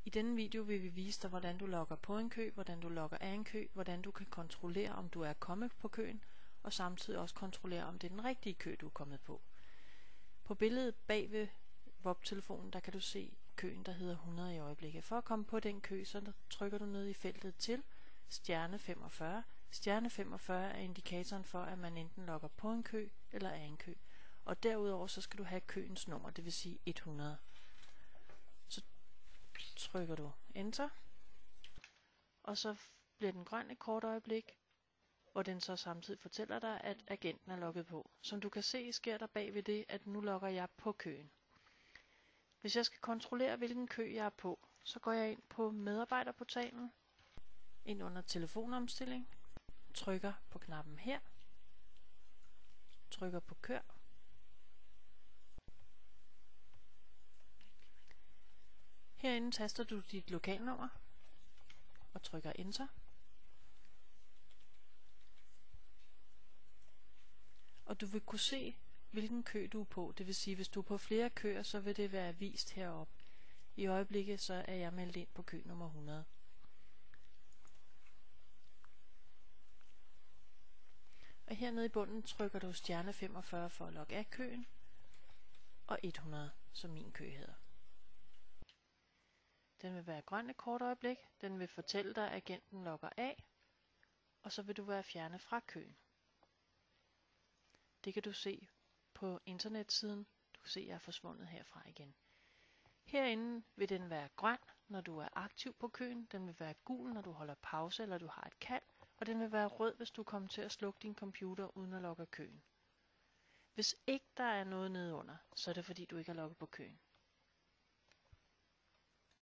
I denne video vil vi vise dig, hvordan du logger på en kø, hvordan du logger af en kø, hvordan du kan kontrollere, om du er kommet på køen, og samtidig også kontrollere, om det er den rigtige kø, du er kommet på. På billedet bag ved VoP-telefonen, der kan du se køen, der hedder 100 i øjeblikket. For at komme på den kø, så trykker du ned i feltet til stjerne 45. Stjerne 45 er indikatoren for, at man enten logger på en kø eller af en kø. Og derudover så skal du have køens nummer, det vil sige 100. Så trykker du Enter, og så bliver den grøn et kort øjeblik, hvor den så samtidig fortæller dig, at agenten er logget på. Som du kan se, sker der bag ved det, at nu logger jeg på køen. Hvis jeg skal kontrollere, hvilken kø jeg er på, så går jeg ind på medarbejderportalen, ind under telefonomstilling, trykker på knappen her, trykker på kør, herinde taster du dit lokalnummer og trykker Enter. Og du vil kunne se, hvilken kø du er på. Det vil sige, hvis du er på flere køer, så vil det være vist heroppe. I øjeblikket så er jeg meldt ind på kø nummer 100. Og hernede i bunden trykker du stjerne 45 for at logge af køen, og 100, som min kø hedder. Den vil være grøn et kort øjeblik. Den vil fortælle dig, at agenten logger af, og så vil du være fjernet fra køen. Det kan du se på internetsiden. Du kan se, at jeg er forsvundet herfra igen. Herinde vil den være grøn, når du er aktiv på køen. Den vil være gul, når du holder pause eller du har et kald. Og den vil være rød, hvis du kommer til at slukke din computer uden at logge køen. Hvis ikke der er noget nedenunder, så er det fordi, du ikke har logget på køen.